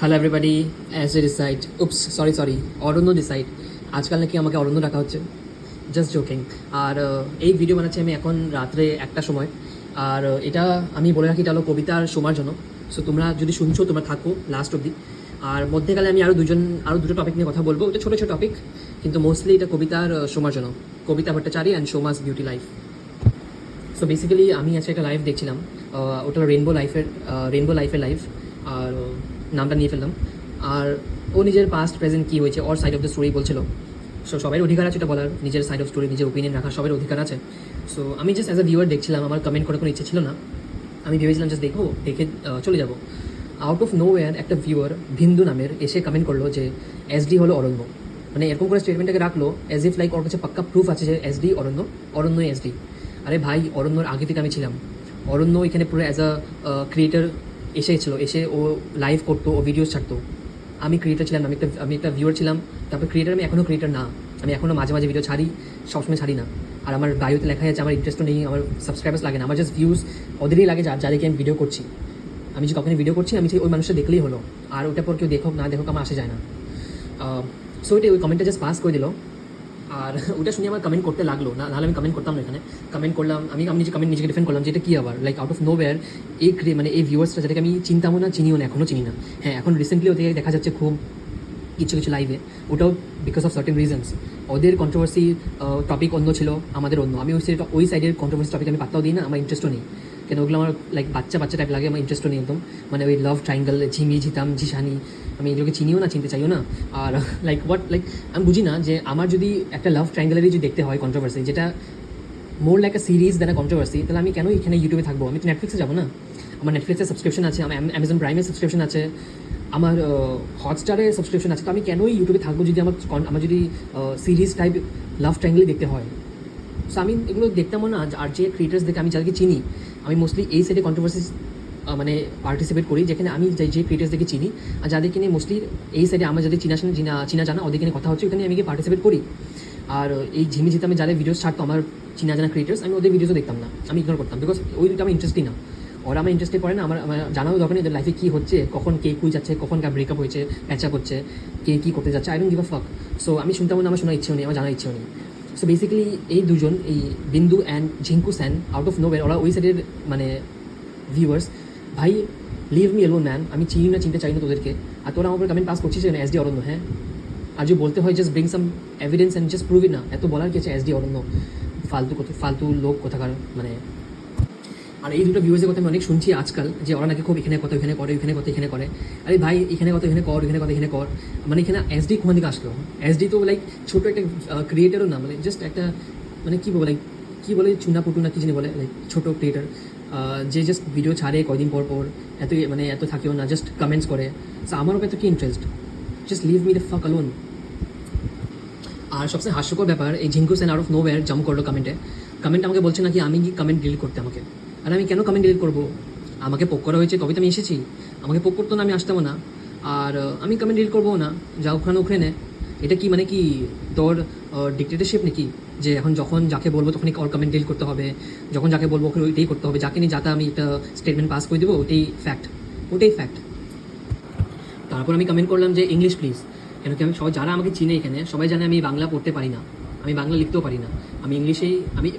Hello everybody, as a decide sorry Aranya decide আজকাল নাকি আমাকে অরণ্য ডাকা হচ্ছে, জাস্ট জোকিং। আর এই ভিডিও বানাচ্ছি আমি এখন রাত্রে 1টার সময়। আর এটা আমি বলে রাখি, এটা হলো কবিতার সময়ের জন্য। সো তোমরা যদি শুনছো তোমরা থাকো লাস্ট অবধি। আর মধ্যেকালে আমি আরও দুটো টপিক নিয়ে কথা বলবো, ওটা ছোটো ছোটো টপিক, কিন্তু মোস্টলি এটা কবিতার সময়ের জন্য। Kabita Bhattacharya and Soma's beauty life. So basically আমি আজকে একটা লাইভ দেখছিলাম, ওটা রেনবো লাইফের লাইভ। আর নামটা নিয়ে ফেললাম। আর ও নিজের পাস্ট প্রেজেন্ট কী হয়েছে ওর সাইড অফ দ্য স্টোরি বলছিল। সো সবাই অধিকার আছে এটা বলার, নিজের সাইড অফ স্টোরি, নিজের ওপিনিয়ন রাখার সবার অধিকার আছে। সো আমি জাস্ট অ্যাজ আ ভিউয়ার দেখছিলাম, আমার কমেন্ট করার কোনো ইচ্ছে ছিল না। আমি ভেবেছিলাম জাস্ট দেখে চলে যাব। আউট অফ নো ওয়্যার একটা ভিউয়ার ভিন্দু নামের এসে কমেন্ট করলো যে এসডি হলো অরণ্য। মানে এরকম করে স্টেটমেন্টটাকে রাখলো অ্যাজ ইফ লাইক ওর কাছে পাক্কা প্রুফ আছে যে এসডি অরণ্য এসডি। আরে ভাই, অরণ্যর আগে থেকে আমি ছিলাম। অরণ্য এখানে পুরো অ্যাজ আ ক্রিয়েটার এসে ও লাইভ করতো, ও ভিডিওস ছাড়তো। আমি ক্রিয়েটার ছিলাম, আমি একটা ভিউয়ার ছিলাম। তারপর ক্রিয়েটার, আমি এখনও ক্রিয়েটার না। আমি এখনও মাঝে মাঝে ভিডিও ছাড়ি, সবসময় ছাড়ি না। আর আমার বায়োতে লেখা আছে আমার ইন্টারেস্টও নেই, আমার সাবস্ক্রাইবার্স লাগে না, আমার জাস্ট ভিউজ ওদেরই লাগে যাদেরকে আমি ভিডিও করছি। আমি যে কখনই ভিডিও করছি আমি ওই মানুষটা দেখলেই হলো, আর ওটার পর কেউ দেখুক না দেখুক আমার আসে যায় না। সো ওইটাই, ওই কমেন্টটা জাস্ট পাস করে দিল। আর ওটা শুনে আমার কমেন্ট করতে লাগলো, নাহলে আমি কমেন্ট করতাম না। এখানে কমেন্ট করলাম, আমি নিজেকে ডিফেন্ড করলাম যে এটা কী আবার, like out of no wire এই ভিউয়ার্সটা যাদেরকে আমি চিনতামও না, চিনিও না, এখনও চিনি না। হ্যাঁ, এখন রিসেন্টলি ওদেরকে দেখা যাচ্ছে খুব কিছু লাইভে, ওটাও বিকজ অফ সার্টেন রিজনস। ওদের কন্ট্রোভার্সি টপিক অন্য ছিল, আমাদের অন্য। আমি ওই সাইডের কন্ট্রোভার্সি টপিক আমি পাত্তাও দিই না, আমার ইন্টারেস্টও নেই। কেন ওগুলো আমার লাইক বাচ্চা টাইপ লাগে, আমার ইন্টারেস্টও নেই একদম। মানে ওই লাভ ট্রাইঙ্গেল, ঝিমি ঝিতাম ঝিসানি, আমি এগুলোকে চিনিও না, চিনতে চাইও না। আর লাইক আমি বুঝি না যে আমার যদি একটা লাভ ট্রাইঙ্গেলেরই যদি দেখতে হয় কন্ট্রোভার্সি, যেটা more like a series than a controversy, তাহলে আমি কেন এখানে ইউটিউবে থাকবো? আমি তো নেটফ্লিক্সে যাবো না। আমার নেটফ্লিক্সের সাবস্ক্রিপশন আছে, আমার অ্যামাজন প্রাইমের সাবস্ক্রিপশন আছে, আমার হটস্টারের সাবস্ক্রিপশন আছে। তো আমি কেনই ইউটিউবে থাকবো যদি আমার যদি সিরিজ টাইপ লাভ ট্রাইঙ্গেলই দেখতে হয়? সো আমি এগুলো দেখতামও না। আর যে ক্রিয়েটার্স দেখে আমি যাদেরকে চিনি, আমি মোস্টলি এই সাইডে কন্ট্রোভার্সিস মানে পার্টিসিপেট করি, যেখানে আমি যে ক্রিয়েটার্সদেরকে চিনি আর যাদেরকে নিয়ে মোস্টলি এই সাইডে আমার যাদের চিনা জানা ওদেরকে নিয়ে কথা হচ্ছে, ওখানে আমি গিয়ে পার্টিসিপেট করি। আর এই ঝিমি ঝিতামে যাদের ভিডিওস ছাড়তো আমার চিনা জানা ক্রিয়েটার্স, আমি ওদের ভিডিওসও দেখতাম না, আমি ইগনোর করতাম, বিকজ ওইটা আমার ইন্টারেস্টই না। ওরা আমার ইন্টারেস্টে পড়ে না। আমার জানাও দরকার নেই ওদের লাইফে কী হচ্ছে, কখন কে কুই যাচ্ছে, কখন কার ব্রেকআপ হয়েছে, প্যাচআপ হচ্ছে, কে কী করতে যাচ্ছে, আই ডোন্ট গিভ আ ফাক। সো আমি শুনতাম না, আমার শোনার ইচ্ছেও নেই, আমার জানার ইচ্ছেও নেই। সো বেসিক্যালি এই দুজন, এই Bindu and Jhinku Sen, out of nowhere ওরা ওই সাইডের মানে ভিউয়ার্স। ভাই, লিভ মি এলোন ম্যান, আমি চিনতে চাই না তোদেরকে। আর তোরা আমার উপরে কমেন্ট পাস করছিস না এসডি অরণ্য। হ্যাঁ, আর যদি বলতে হয় just bring some evidence and just prove ইট না। এত বলার কি আছে এসডি অরণ্য? ফালতু লোক কোথাকার মানে। আর এই দুটো ভিউয়ার্সের কথা আমি অনেক শুনছি আজকাল, যে ওরা নাকি খুব এখানে কথা এখানে করে, এখানে কথা এখানে করে। আরে ভাই, এখানে কথা এখানে কর, এখানে কথা এখানে কর, মানে এখানে এসডি কোন দিকে আসলো? এসডি তো লাইক ছোটো একটা ক্রিয়েটারও না, মানে জাস্ট একটা মানে কী বলে, চুনাপুটু না কি জানি বলে, লাইক ছোটো ক্রিয়েটার, যে জাস্ট ভিডিও ছাড়ে কয়দিন পর এত থাকেও না, জাস্ট কমেন্টস করে। সো আমার ওপর এত কি interest? Just leave me the fuck alone. আর সবচেয়ে হাস্যকর ব্যাপার, এই Jhinku Sen out of nowhere jump করলো কমেন্ট আমাকে বলছে নাকি আমি কি কমেন্ট ডিলিট করতে আমাকে। আর আমি কেন কমেন্ট ডিলিট করবো? আমাকে পোক করা হয়েছে তবে তো আমি এসেছি। আমাকে পোক করতো না আমি আসতামও না। আর আমি কমেন্ট ডিলিট করবো না, যা ওখানে নে। এটা কি মানে কি তোর ডিক্টেটরশিপ নাকি, যে এখন যখন যাকে বলবো তখনই ওর কমেন্ট ডিলিট করতে হবে, যখন যাকে বলবো ওখানে ওইটাই করতে হবে, যাকে নিয়ে যাতে আমি একটা স্টেটমেন্ট পাস করে দেবো ওটাই ফ্যাক্ট। তারপর আমি কমেন্ট করলাম যে ইংলিশ প্লিজ। কেন কি আমি যারা আমাকে চিনে এখানে সবাই জানে আমি বাংলা পড়তে পারি না, আমি বাংলা লিখতেও পারি না। আমি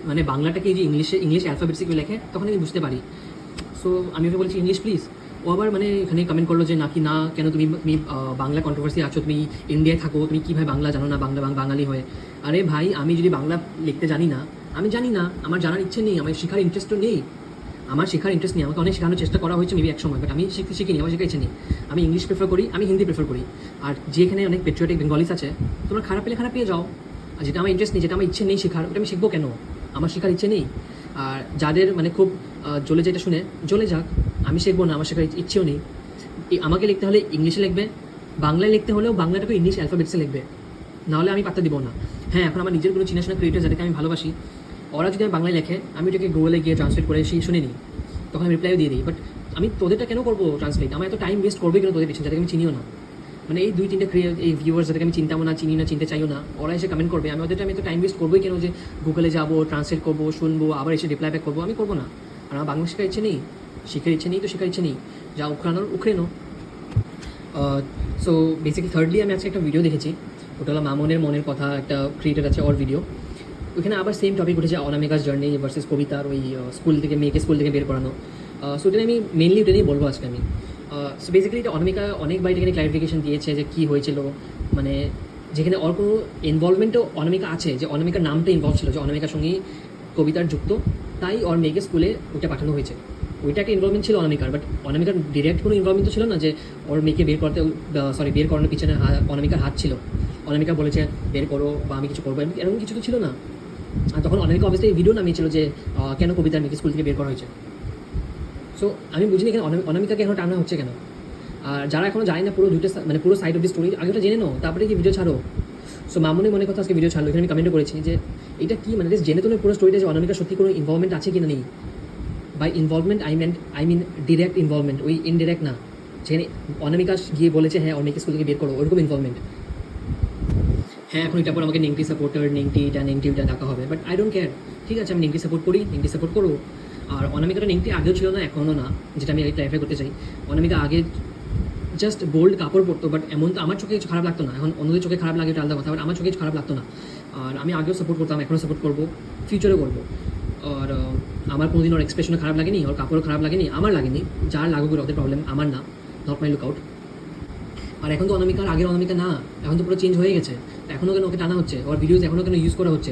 মানে বাংলাটাকে যে ইংলিশ অ্যালফাবেটসে কেউ লেখে তখন আমি বুঝতে পারি। সো আমি ওকে বলছি ইংলিশ প্লিজ। ও আবার মানে এখানে কমেন্ট করলো যে নাকি না, কেন তুমি বাংলা কন্ট্রোভার্সি আছো, তুমি ইন্ডিয়ায় থাকো, তুমি কীভাবে বাংলা জানো না, বাঙালি হয়ে। আরে ভাই, আমি যদি বাংলা লিখতে জানি না, আমি জানি না, আমার জানার ইচ্ছে নেই, আমার শেখার ইন্টারেস্টও নেই। আমাকে অনেক শেখানোর চেষ্টা করা হয়েছে মেবি এক সময়, বাট আমি শিখিনি, আমার শেখা ইচ্ছে নেই। আমি ইংলিশ প্রেফার করি, আমি হিন্দি প্রেফার করি। আর যেখানে অনেক পেট্রিয়টিক বেঙ্গলিস আছে, তোমরা খারাপ পেয়ে যাও। আর যেটা আমার ইন্টারেস্ট নেই, যেটা আমার ইচ্ছে নেই শেখার, ওটা আমি শিখবো কেন? আমার শেখার ইচ্ছে নেই। আর যাদের মানে খুব জ্বলে যেটা শুনে জ্বলে যাক, আমি শিখবো না, আমার শেখার ইচ্ছেও নেই। আমাকে লিখতে হলে ইংলিশে লিখবে, বাংলায় লিখতে হলেও বাংলাটাকে ইংলিশ অ্যালফাবেটসে লিখবে, নাহলে আমি পাত্তা দিব না। হ্যাঁ, এখন আমার নিজের কোনো চিনাশোনা ক্রিয়েটার যাদেরকে আমি ভালোবাসি, ওরা যদি আমি বাংলায় লেখে, আমি ওটাকে গুগলে গিয়ে ট্রান্সলেট করে শুনে নিই, তখন আমি রিপ্লাইও দিয়ে দিই। বাট আমি তোদেরটা কেন করবো ট্রান্সলেট? আমার এত টাইম ওয়েস্ট করবে কেন তোদের পিছনে, যাদেরকে আমি চিনিও না? মানে এই 2-3টা এই ভিউয়ার্স যাদেরকে আমি চিনতাম না, চিনি না, চিনতে চাইও না, ওরা এসে কমেন্ট করবে, আমি ওদেরটা আমি তো টাইম ওয়েস্ট করবোই কেন? যে গুগলে যাবো, ট্রান্সলেট করবো, শুনবো, আবার এসে রিপ্লাই ব্যাক করবো, আমি করবো না। আর আমার বাংলা শেখার ইচ্ছে নেই, শেখার ইচ্ছে নেই, যা উখড়ে নো। সো বেসিক্যালি থার্ডলি আমি আজকে একটা ভিডিও দেখেছি, ওটা হলো মামনের মনের কথা, একটা ক্রিয়েটার আছে ওর ভিডিও। ওইখানে আবার সেম টপিক উঠেছে, অনামিকাস জার্নি ভার্সেস কবিতার ওই স্কুল থেকে মেয়েকে স্কুল থেকে বের করানো। সো এটা আমি মেনলি ওটা নিয়ে বলবো আজকে আমি। সো বেসিক্যালি এটা অনামিকা অনেকবার এখানে ক্লারিফিকেশন দিয়েছে যে কী হয়েছিল, মানে যেখানে ওর কোনো ইনভলভমেন্টও অনামিকা আছে, যে অনামিকার নামটা ইনভলভ ছিল, যে অনামিকার সঙ্গেই কবিতার যুক্ত, তাই ওর মেয়েকে স্কুলে ওইটা পাঠানো হয়েছে। ওইটা একটা ইনভলভমেন্ট ছিল অনামিকার, বাট অনামিকার ডিরেক্ট কোনো ইনভলভমেন্ট তো ছিল না যে ওর মেয়েকে বের করতে, বের করানোর পিছনে অনামিকার হাত ছিল। অনামিকা বলেছে বের করো বা আমি কিছু করবো, এরকম কিছু তো ছিল না। আর তখন অনামিকা অবশ্যই এই ভিডিও নামিয়েছিল যে কেন কবিতার মেয়েকে স্কুল থেকে বের করা হয়েছে। সো আমি বুঝিনি এখানে অনামিকাকে এখন টানা হচ্ছে কেন। আর যারা এখনো যায় না পুরো দুটো মানে পুরো সাইড অফ দি স্টোরি, আগে ওটা জেনে নাও, তারপরে কি ভিডিও ছাড়ো। সো মামুনের মনে কথা আজকে ভিডিও ছাড়লো, এখানে আমি কমেন্টও করেছি যে এটা কি, মানে জেনে তো পুরো স্টোরিটা যে অনামিকা সত্যি কোনো ইনভলভমেন্ট আছে কিনা নেই। By involvement I mean direct involvement, ওই ইনডিরেক্ট না, যেখানে অনামিকা গিয়ে বলেছে হ্যাঁ অনেকে স্কুল থেকে বের করো, ওরকম ইনভলভমেন্ট। হ্যাঁ এখন এটা পর আমাকে নেংটি সাপোর্টার, নেংটি ওইটা ডাকা হবে, বাট আই ডোন্ট কেয়ার। ঠিক আছে, আমি নেংটি সাপোর্ট করি, নেংটি সাপোর্ট করবো। আর অনামিকাটা নেংটি আগেও ছিল না, এখনও না, যেটা আমি ক্লারিফাই করতে চাই। অনামিকা আগে জাস্ট বোল্ড কাপড় পরতো, বাট এমন তো আমার চোখে কিছু খারাপ লাগতো না। এখন অন্যদের চোখে খারাপ লাগে, এটা আলাদা কথা, বাট আমার চোখে কিছু খারাপ লাগতো না। আর আমি আগেও সাপোর্ট করতাম, এখনও সাপোর্ট করবো, ফিউচারেও করবো। আর আমার কোনোদিন ওর এক্সপ্রেশনও খারাপ লাগেনি, ওর কাপড়ও খারাপ লাগেনি, আমার লাগেনি। যার লাগুক ওদের প্রবলেম, আমার না, নট মাই লুক আউট। আর এখন তো অনামিকার আগের অনামিকা না, এখন তো পুরো চেঞ্জ হয়ে গেছে। এখনও কেন ওকে টানা হচ্ছে, ওর ভিডিওস এখনও কেন ইউজ করা হচ্ছে?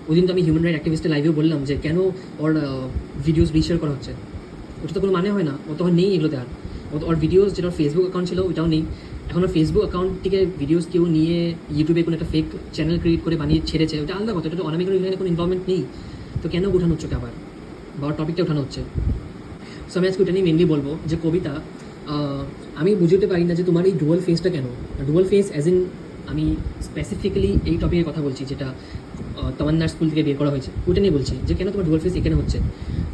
ওই দিন তো আমি হিউম্যান রাইট অ্যাক্টিভিস্টের লাইভেও বললাম যে কেন ওর ভিডিওস রিশেয়ার করা হচ্ছে। ওটা তো কোনো মানে হয় না, ও তখন নেই এগুলোতে। আর ওর ভিডিওস, যেটা ওর ফেসবুক অ্যাকাউন্ট ছিল ওইটাও নেই। এখন ওর ফেসবুক অ্যাকাউন্ট থেকে ভিডিওস কেউ নিয়ে ইউটিউবে কোনো একটা ফেক চ্যানেল ক্রিয়েট করে বানিয়ে ছেড়েছে, ওটা আলাদা কথা। এটা তো অনামিকার এখানে কোনো ইনভলভমেন্ট নেই, তো কেন উঠানো হচ্ছে আবার, বা টপিকটা উঠানো হচ্ছে? সো আমি আজকে ওটা নিয়ে মেনলি বলবো যে কবিতা, আমি বুঝতে পারি না যে তোমার এই ডুয়াল ফেসটা কেন। ডুয়াল ফেস অ্যাজ ইন, আমি স্পেসিফিক্যালি এই টপিকের কথা বলছি যেটা তামান্নার স্কুল থেকে বের করা হয়েছে, ওইটা নিয়ে বলছি যে কেন তোমার ডুয়াল ফেস এখানে হচ্ছে।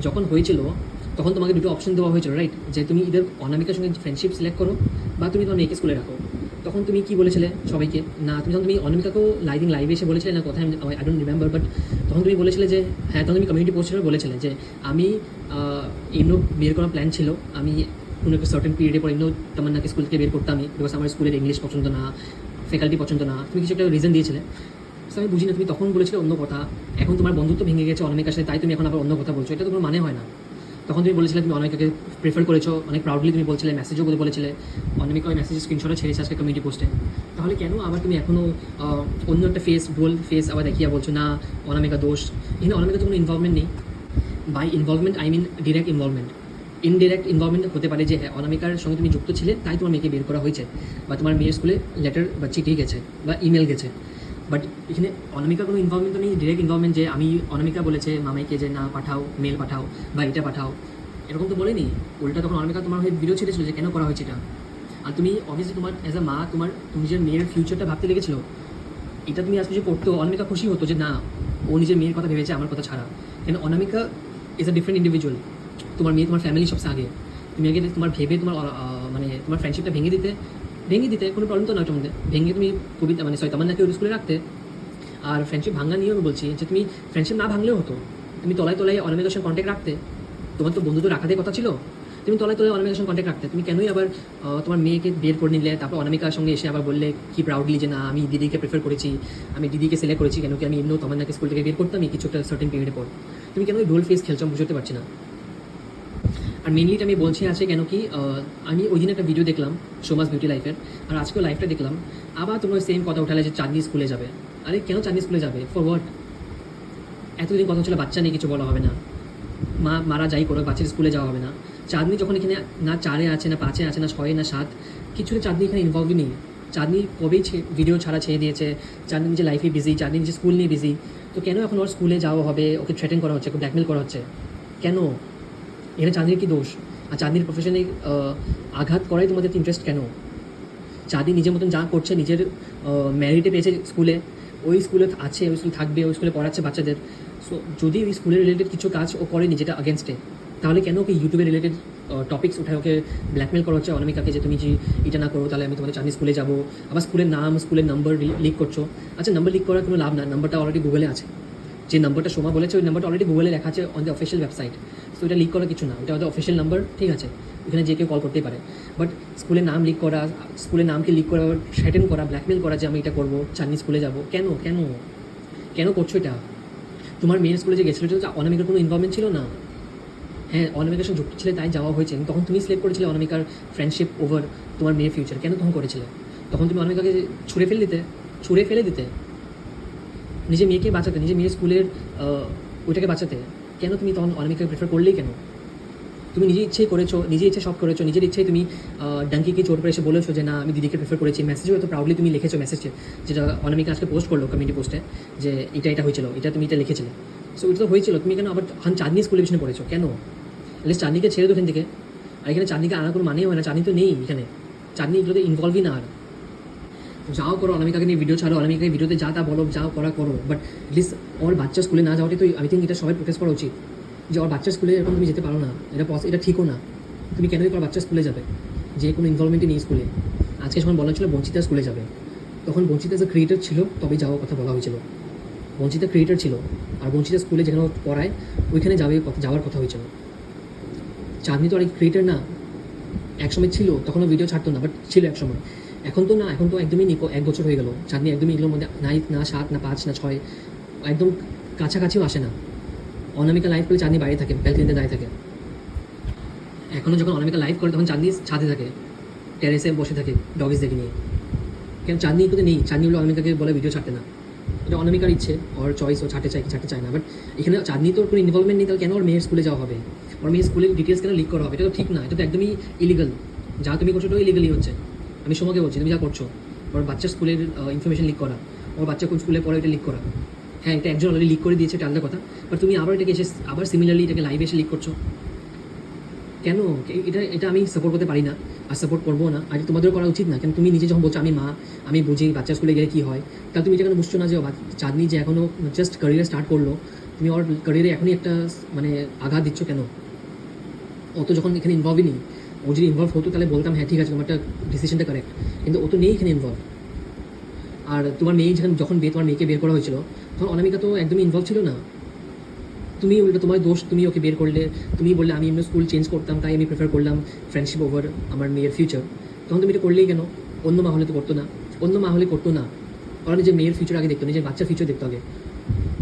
যখন হয়েছিল তখন তোমাকে দুটো অপশন দেওয়া হয়েছিল, রাইট? যে তুমি ইদার অনামিকার সঙ্গে ফ্রেন্ডশিপ সিলেক্ট করো বা তুমি তোমার মেয়েকে স্কুলে রাখো। তখন তুমি কি বলেছিলে সবাইকে? না, তুমি অনামিকাকেও লাইভে এসে বলেছিলে না, কোথায় আই ডোন্ট রিমেম্বার, বাট তখন তুমি বলেছিলে যে হ্যাঁ, তখন তুমি কমিউনিটি পোস্টে বলেছিলে যে আমি এমন বের করার প্ল্যান ছিল, আমি কোনো একটা সার্টেন পিরিয়ডে পর এমনিও তামান্নাকে স্কুল থেকে বের করতামই, বিকজ আমার স্কুলের ইংলিশ পছন্দ না, ফ্যাকাল্টি পছন্দ না, তুমি কিছু একটা রিজন দিয়েছিলে। সো আমি বুঝি না, তুমি তখন বলেছিলে অন্য কথা, এখন তোমার বন্ধুত্ব ভেঙে গেছে অনামিকার সাথে, তাই তুমি এখন আবার অন্য কথা বলছো, এটা তো কোনো মানে হয় না। তখন তুমি বলেছিলে তুমি অনামিকাকে প্রেফার করেছো, অনেক প্রাউডলি তুমি বলছিলে, মেসেজও বলেছিলে, অনামিকা ওই মেসেজ স্ক্রিনশটও ছেড়েছে আজকে কমিউনিটি পোস্টে। তাহলে কেন আবার তুমি এখনও অন্য একটা ডুয়াল ফেস আবার দেখিয়ে বলছো না অনামিকা দোষ? এখানে অনামিকা তো কোনো ইনভলভমেন্ট নেই। By involvement I mean direct involvement. Indirect involvement হতে পারে যে হ্যাঁ অনামিকার সঙ্গে তুমি যুক্ত ছিলে, তাই তোমার মেয়েকে বের করা হয়েছে, বা তোমার মেয়ের স্কুলে লেটার বা চিঠি গেছে বা ইমেল গেছে। বাট এখানে অনামিকার কোনো ইনভলভমেন্ট তো নেই, ডিরেক্ট ইনভলভমেন্ট যে আমি অনামিকা বলেছে মামাইকে যে না পাঠাও, মেল পাঠাও বা এটা পাঠাও, এরকম তো বলেনি। উল্টা তখন অনামিকা তোমার হয়ে ভিডিও ছেড়েছিল যে কেন করা হয়েছে এটা। আর তুমি অবভিয়াসলি তোমার অ্যাজ আ মা তোমার নিজের মেয়ের ফিউচারটা ভাবতে লেগেছিলো। এটা তুমি আজকে যে করতো, অনামিকা খুশি হতো যে না ও নিজের মেয়ের কথা ভেবেছে আমার কথা ছাড়া। কেন অনামিকা ইজ আ ডিফারেন্ট ইন্ডিভিজুয়াল। তোমার মেয়ে তোমার ফ্যামিলি সবচেয়ে আগে। তুমি আগে তোমার ভেবে তোমার মানে তোমার ফ্রেন্ডশিপটা ভেঙে দিতে কোনো প্রবলেম তো নয় তোমাদের। ভেঙে তুমি কবিতা মানে তামান্নাকে ওই স্কুলে রাখতে। আর ফ্রেন্ডশিপ ভাঙা নিয়েও আমি বলছি যে তুমি ফ্রেন্ডশিপ না ভাঙলেও হতো, তুমি তলায় অনামিকার সঙ্গে কন্ট্যাক্ট রাখতে। তোমার তো বন্ধু তো রাখাদের কথা ছিল, তুমি তলায় অনামিকার সঙ্গে কন্ট্যাক্ট রাখতে। তুমি কেনই আবার তোমার মেয়েকে বের করে নিলে, তারপর অনামিকার সঙ্গে এসে আবার বললে কি প্রাউডলি যে না আমি দিদিকে প্রেফার করেছি, আমি দিদিকে সিলেক্ট করেছি, কেন কি আমি এমনিও তামান্নাকে স্কুল থেকে বের করতাম কিছু একটা সার্টেন পিরিয়ডে পর। তুমি কেন ওই ডুয়াল ফেস খেলছো আমি বুঝতে পারছি না। আর মেনলি আমি বলছি আছে কেন কি আমি ওই দিন একটা ভিডিও দেখলাম সোমাস বিউটি লাইফের, আর আজকেও লাইফটা দেখলাম, আবার তোমরা সেম কথা উঠালে যে চাঁদনি স্কুলে যাবে। আরে কেন চাঁদনি স্কুলে যাবে? For what? এতদিন কথা ছিল বাচ্চা নিয়ে কিছু বলা হবে না, মারা যাই করো, বাচ্চার স্কুলে যাওয়া হবে না। চাঁদনি যখন এখানে না 4-এ আছে, না 5-এ আছে, না 6-এ, না 7, কিছুতে চাঁদনি এখানে ইনভলভই নেই। চাঁদনি কবেই ভিডিও ছাড়া ছেড়ে দিয়েছে, চাঁদনি নিজের লাইফে বিজি, চাঁদনি নিজের স্কুল নিয়ে বিজি। তো কেন এখন ওর স্কুলে যাওয়া হবে, ওকে থ্রেটেন করা হচ্ছে, ওকে ব্ল্যাকমেল করা হচ্ছে কেন? এখানে চাঁদনির কী দোষ? আর চাঁদনির প্রফেশনে আঘাত করাই তোমাদের ইন্টারেস্ট কেন? চাঁদনি নিজের মতন যা করছে, নিজের ম্যারিটে পেয়েছে স্কুলে, ওই স্কুলে আছে, ওই স্কুলে থাকবে, ওই স্কুলে পড়াচ্ছে বাচ্চাদের। সো যদি ওই স্কুলের রিলেটেড কিছু কাজ ও করেনি যেটা আগেনস্টে, তাহলে কেন ওকে ইউটিউবে রিলেটেড টপিক্স উঠায় ওকে ব্ল্যাকমেল করা হচ্ছে অনামিকাকে যে তুমি যে এটা না করো তাহলে আমি তোমাদের চাঁদনি স্কুলে যাবো। আবার স্কুলের নাম, স্কুলের নাম্বার লিক করছো। আচ্ছা, নাম্বার লিক করার কোনো লাভ না, নাম্বারটা অলরেডি গুগলে আছে। যে নাম্বারটা সোমা বলেছে ওই নাম্বারটা অলরেডি গুগলে লেখা আছে on the official website. So এটা লিক করা কিছু না, ওটা ওদের অফিসিয়াল নাম্বার, ঠিক আছে। ওখানে যে কেউ কল করতেই পারে। বাট স্কুলের নাম লিক করা, স্কুলের নামকে লিক করা, থ্রেটেন করা, ব্ল্যাকমেল করা যে আমি এটা করবো, চাঁদনি স্কুলে যাবো, কেন কেন কেন করছো এটা? তোমার মেয়ের স্কুলে যে গেছিলো এটা অনামিকার কোনো ইনভলভমেন্ট ছিল না। হ্যাঁ, অনামিকার সঙ্গে যুক্ত ছিলে তাই যাওয়া হয়েছে, তখন তুমি সিলেক্ট করেছিলে অনামিকার ফ্রেন্ডশিপ ওভার তোমার মেয়ের ফিউচার। কেন তখন করেছিলে? তখন তুমি অনামিকাকে ছুঁড়ে ফেলে দিতে নিজের মেয়েকে বাঁচাতে, নিজের মেয়ের স্কুলের ওইটাকে বাঁচাতে। কেন তুমি তখন অনামিকাকে প্রেফার করলেই কেন? তুমি নিজের ইচ্ছেই করেছো, নিজের ইচ্ছে সব করেছো, নিজের ইচ্ছেই তুমি ডাঙ্কিকে চোট করে এসে বলেছো যে না আমি দিদিকে প্রেফার করেছি। মেসেজও এত প্রাউডলি তুমি লিখেছো, মেসেজে যেটা অনামিকা আজকে পোস্ট করলো কমিউনিটি পোস্টে, যে এটা হয়েছিল, তুমি এটা লিখেছিলে। সো এটা তো হয়েছিল, তুমি কেন আবার চাঁদনি স্কুলের পিছনে পড়েছো কেন? অ্যাটলিস্ট চাঁদনিকে ছেড়ে দো এখান থেকে। আর এখানে চাঁদনিকে আনার কোনো মানেই হয় না, চাঁদনি তো নেই এখানে, চাঁদনি এগুলোতে ইনভলভই না। আর যাও করো, অনামিকাকে নিয়ে ভিডিও ছাড়ো, অনামিকাকে ভিডিওতে যা তা বলো, যাও করা করো, বাট অ্যাটলিস্ট ওর বাচ্চা স্কুলে না যাওয়াটাই তো আমি থিঙ্ক এটা সবাই প্রোটেস্ট করা উচিত, যে ওর বাচ্চার স্কুলে এরকম তুমি যেতে পারো না, এটা ঠিকও না। তুমি কেন ওর বাচ্চার স্কুলে যাবে যে কোনো ইনভলভমেন্টই নেই স্কুলে? আজকে যখন বলা ছিল বঞ্চিতা স্কুলে যাবে, তখন বঞ্চিতা যে ক্রিয়েটার ছিল তবে যাওয়ার কথা বলা হয়েছিল। বঞ্চিতা ক্রিয়েটার ছিল, আর বঞ্চিতা স্কুলে যেখানে পড়ায় ওইখানে যাওয়ার কথা হয়েছিল। চাঁদনি তো আর ক্রিয়েটার না, একসময় ছিল, তখনও ভিডিও ছাড়তো না, বাট ছিল একসময়। এখন তো না, এখন তো একদমই 1 বছর হয়ে গেল, চাঁদনি একদমই এগুলোর মধ্যে নাই, না 7 না 5 না 6, একদম কাছাকাছিও আসে না। অনামিকা লাইভ করে চাঁদনি বাইরে থাকে, ব্যালকনিতে দাঁড়িয়ে থাকে। এখনও যখন অনামিকা লাইভ করে তখন চাঁদনি ছাদে থাকে, টেরেসে বসে থাকে ডগিস দেখে নিয়ে। কেন চাঁদনি কিন্তু নেই, চাঁদনি হলো অনামিকাকে বলে ভিডিও ছাড়তে না, এটা অনামিকার ইচ্ছে, ওর চয়েস, ও ছাড়তে চায় কি ছাড়তে চায় না। বাট এখানে চাঁদনি তো কোনো ইনভলভমেন্ট নেই, তাহলে কেন ওর মেয়ের স্কুলে যাওয়া হবে? ওর মেয়ের স্কুলের ডিটেলস কেন লিক করা হবে? এটা তো ঠিক না, এটা তো একদমই ইলিগাল। যা তুমি করছো ওটাও ইলিগালি হচ্ছে। আমি সোমাকে বলছি তুমি যা করছো, ওর বাচ্চার স্কুলের ইনফরমেশন লিক করা, ওর বাচ্চা কোন স্কুলে পড়ে এটা লিক করা। হ্যাঁ, এটা একজন অলরেডি লিক করে দিয়েছে, এটা আলাদা কথা, বাট তুমি আবার এটাকে এসে আবার সিমিলারলি এটাকে লাইভে এসে লিক করছো কেন? এটা আমি সাপোর্ট করতে পারি না, আর সাপোর্ট করবো না, আর তোমাদের করা উচিত না। কেন তুমি নিজে যখন বলছো আমি মা, আমি বুঝি বাচ্চা স্কুলে গেলে কী হয়, তাহলে তুমি যেখানে বুঝছো না যে চাঁদনি যে এখনও জাস্ট ক্যারিয়ার স্টার্ট করলো, তুমি ওর ক্যারিয়ারে এখনই একটা মানে আঘাত দিচ্ছ কেন? ও তো যখন এখানে ইনভলভই নেই, ও যদি ইনভলভ হতো তাহলে বলতাম হ্যাঁ ঠিক আছে তোমার একটা ডিসিশনটা কারেক্ট, কিন্তু ও তো নেই এখানে ইনভলভ। আর তোমার মেয়ে যখন তোমার মেয়েকে বের করা হয়েছিল তখন অনামিকা তো একদমই ইনভলভ ছিল না। তুমি উল্টো তোমার দোষ, তুমি ওকে বের করলে, তুমি বললে আমি এমনি স্কুল চেঞ্জ করতাম তাই আমি প্রেফার করলাম ফ্রেন্ডশিপ ওভার আমার মেয়ের ফিউচার। তখন তুমি এটা করলেই কেন? অন্য মা হলে তো করতো না, অন্য মা হলে করতো না। ওরা নিজের মেয়ের ফিউচার আগে দেখতো, নিজের বাচ্চার ফিউচার দেখতো আগে।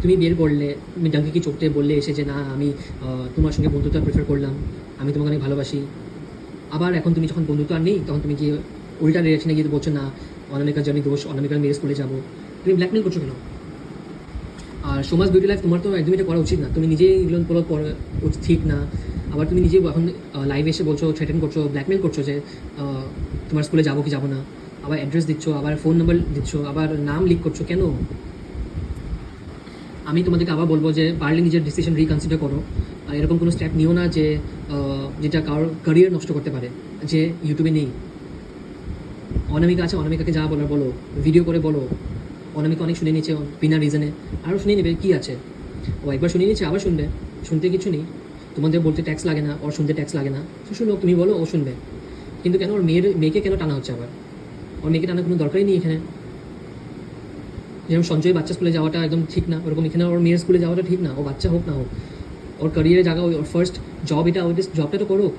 তুমি বের করলে, তুমি ডাঙ্কিকে চোখতে বললে এসে যে না আমি তোমার সঙ্গে বন্ধুত্ব প্রেফার করলাম, আমি তোমাকে অনেক ভালোবাসি। আবার এখন তুমি যখন বন্ধুত্ব আর নেই তখন তুমি কি উল্টা ডিরেকশনে গিয়ে বলছো না অনামিকার জন্য দোষ, অনামিকার মেয়ের স্কুলে যাবো? তুমি ব্ল্যাকমেল করছো কেন? আর সমাজ বিউটি লাইফ তোমার তো একদমই এটা করা উচিত না, তুমি নিজেই এগুলো ফলো করা ঠিক না। আবার তুমি নিজেই এখন লাইভে এসে বলছো, থ্রেটেন করছো, ব্ল্যাকমেল করছো যে তোমার স্কুলে যাবো কি যাবো না, আবার অ্যাড্রেস দিচ্ছ, আবার ফোন নাম্বার দিচ্ছ, আবার নাম লিক করছো কেন? আমি তোমাদেরকে আবার বলবো যে পারলে নিজের ডিসিশন রিকনসিডার করো, আর এরকম কোনো স্টেপ নিও না যে যেটা কারোর ক্যারিয়ার নষ্ট করতে পারে, যে ইউটিউবে নেই। অনামিকা আছে, অনামিকাকে যা বলার বলো, ভিডিও করে বলো। অনামিকা অনেক শুনে নিচ্ছে বিনা রিজনে, আরও শুনে নেবে, কী আছে? ও একবার শুনে নিচ্ছে আবার শুনবে, শুনতে কিছু নেই। তোমাদের বলতে ট্যাক্স লাগে না, ওর শুনতে ট্যাক্স লাগে না, তো শুনো, তুমি বলো, ও শুনবে। কিন্তু কেন ওর মেয়েকে কেন টানা হচ্ছে আবার? ওর মেয়েকে টানার কোনো দরকারই নেই এখানে। যেরকম সঞ্জয় বাচ্চা স্কুলে যাওয়াটা একদম ঠিক না, ওরকম এখানে ওর মেয়ের স্কুলে যাওয়াটা ঠিক না। ও বাচ্চা হোক না হোক, ওর ক্যারিয়ারে জায়গা, ওর ফার্স্ট জব এটা, ওই জবটা তো করুক।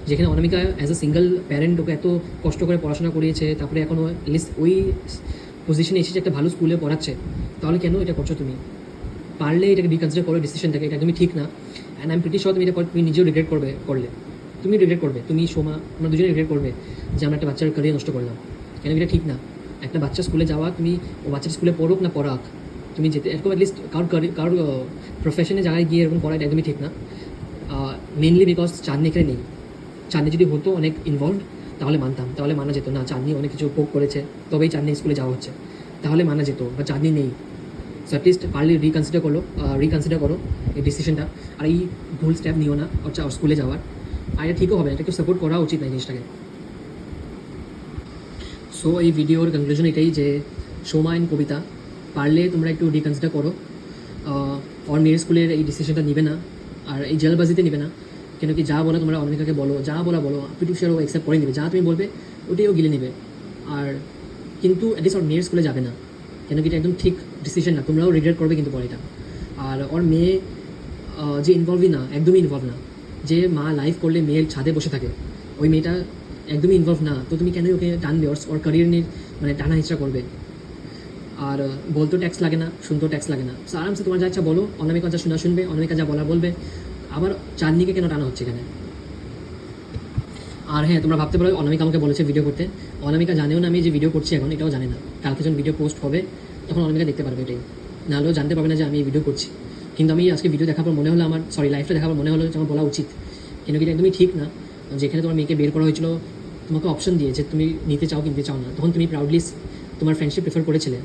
যেখানে অনামিকা অ্যাজ এ সিঙ্গেল প্যারেন্ট ওকে এত কষ্ট করে পড়াশোনা করিয়েছে, তারপরে এখন লিস্ট ওই পজিশনে এসেছে একটা ভালো স্কুলে পড়াচ্ছে, তাহলে কেন এটা করছো তুমি? পারলে এটাকে রিকনসিডার করো ডিসিশনটাকে, এটা একদমই ঠিক না। And I am pretty sure তুমি এটা তুমি নিজেও রিগ্রেট করবে, তুমি রিগ্রেট করবে, তুমি সোমা, আমরা দুজনে রিগ্রেট করবে যে আমরা একটা বাচ্চার ক্যারিয়ার নষ্ট করলাম। কেন? এটা ঠিক না। একটা বাচ্চা স্কুলে যাওয়া, তুমি ও বাচ্চার স্কুলে পড়ুক না পড়াক, তুমি যেতে এরকম অ্যাটলিস্ট কারোর প্রফেশনে জায়গায় গিয়ে এরকম করা এটা একদমই ঠিক না। মেনলি বিকজ চাঁদনি এখানে নেই। চাঁদনি যদি হতো অনেক ইনভলভ তাহলে মানতাম, তাহলে মানা যেত না চাঁদনি অনেক কিছু ভোগ করেছে তবেই চাঁদনি স্কুলে যাওয়া হচ্ছে, তাহলে মানা যেত, বা চাঁদনি নেই। সো অ্যাটলিস্ট পারলে রিকনসিডার করো এই ডিসিশনটা, আর এই ভুল স্টেপ নিও না ওর স্কুলে যাওয়ার। আর এটা ঠিকও হবে না, এটা একটু সাপোর্ট করা উচিত না এই জিনিসটাকে। সো এই ভিডিওর কনক্লুশন এটাই যে সোমা অ্যান্ড কবিতা, পারলে তোমরা একটু রিকনসিডার করো, ওর মেয়ের স্কুলের এই ডিসিশনটা নিবে না, আর এই জেলবাজিতে নিবে না। কেন কি যা বলো তোমরা অনামিকাকে বলো, যা বলো পিটু শেয়ার ও অ্যাকসেপ্ট করে নেবে, যা তুমি বলবে ওটাই ও গিলে নেবে। আর কিন্তু অ্যাটলিস্ট ওর মেয়ের স্কুলে যাবে না, কেন কি এটা একদম ঠিক ডিসিশন না, তোমরাও রিগ্রেট করবে কিন্তু পরে এটা। আর ওর মেয়ে যে ইনভলভই না, একদমই ইনভলভ না, যে মা লাইভ করলে মেয়ের ছাদে বসে থাকে, ওই মেয়েটা একদমই ইনভলভ না, তো তুমি কেন ওকে টানবে ওর ক্যারিয়ার নিয়ে মানে টানা হিচড়া করবে? আর বলতেও ট্যাক্স লাগে না, শুনতেও ট্যাক্স লাগে না, তো আরামসে তোমার যা ইচ্ছা বলো, অনামিকা যা শোনা শুনবে, অনামিকা যা বলা বলবে। আবার চাঁদনিকে কেন টানা হচ্ছে এখানে? আর হ্যাঁ, তোমরা ভাবতে পারো অনামিকা আমাকে বলেছে ভিডিও করতে। অনামিকা জানেও না আমি যে ভিডিও করছি এখন, এটাও জানে না। কালকে যখন ভিডিও পোস্ট হবে তখন অনামিকা দেখতে পারবে এটাই, নাহলেও জানতে পারবে না যে আমি এই ভিডিও করছি। কিন্তু আমি আজকে ভিডিও দেখার পর মনে হলো আমার, লাইভটা দেখার পর মনে হলো যে আমার বলা উচিত, কিন্তু এটা একদমই ঠিক না। যেখানে তোমার মেয়েকে বের করা হয়েছিল, তোমাকে অপশন দিয়ে যে তুমি নিতে চাও কি নিতে চাও না, তখন তুমি প্রাউডলি তোমার ফ্রেন্ডশিপ প্রেফার করেছিলে,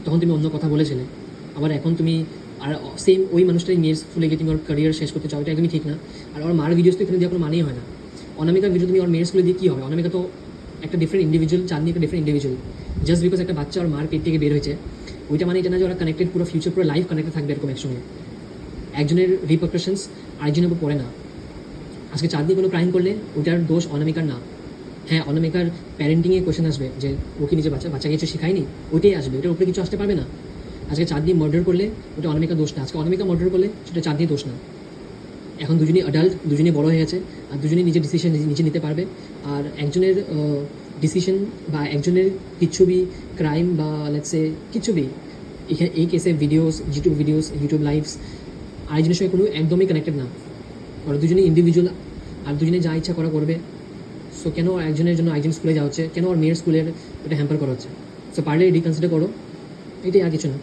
তখন তুমি অন্য কথা বলেছিলে। আবার এখন তুমি আর সেম ওই মানুষটাই মেয়ের স্কুলে গিয়ে তুমি ওর ক্যারিয়ার শেষ করতে চাও, এটা একদমই ঠিক না। আর ওর মার ভিডিওস তো এখানে দেওয়ার কোনো মানেই হয় না। অনামিকার ভিডিও তুমি ওর মেয়ের স্কুলে দিয়ে কী হবে? অনামিকা তো একটা ডিফারেন্ট ইন্ডিভিজুয়াল, চাঁদনি একটা ডিফারেন্ট ইন্ডিভিজুয়াল। জাস্ট বিকজ একটা বাচ্চা ওর মার পেট থেকে বের হয়েছে, ওইটা মানে এটা না যে ওরা কানেক্টেড, পুরো ফিউচার পুরো লাইফ কানেক্টেড থাকবে এরকম একসঙ্গে। একজনের রিপারকাশনস আরেকজনের উপর পড়ে না। আজকে চাঁদনি কোনো ক্রাইম করলে ওইটার দোষ অনামিকার না। হ্যাঁ, অনামিকার প্যারেন্টিংয়ে কোয়েশ্চেন আসবে যে ও কি নিজে বাচ্চাকে কিছু শেখায়নি, ওইটাই আসবে, ওটার উপরে কিছু আসতে পারবে না। আজকে চাঁদনি মার্ডার করলে ওটা অনামিকা দোষ না, আজকে অনামিকা মার্ডার করলে সেটা চাঁদনি দোষ না। এখন দুজনেই অ্যাডাল্ট, দুজনেই বড় হয়ে গেছে, আর দুজনেই নিজের ডিসিশন নিজে নিতে পারবে। আর একজনের ডিসিশন বা একজনের কিছু বি ক্রাইম বা লেটসে কিছু বি, এখানে এই কেসে ভিডিওস, ইউটিউব লাইভস আরেকজনের সঙ্গে কোনো একদমই কানেক্টেড না। ওরা দুজনেই ইন্ডিভিজুয়াল, আর দুজনে যা ইচ্ছা করা করবে। সো কেন একজনের জন্য একজন স্কুলে যাওয়া হচ্ছে, কেন ওর মেয়ের স্কুলের এটা হ্যাম্পার করা হচ্ছে? সো পারলে রিকনসিডার করো, এটাই আর কিছু না।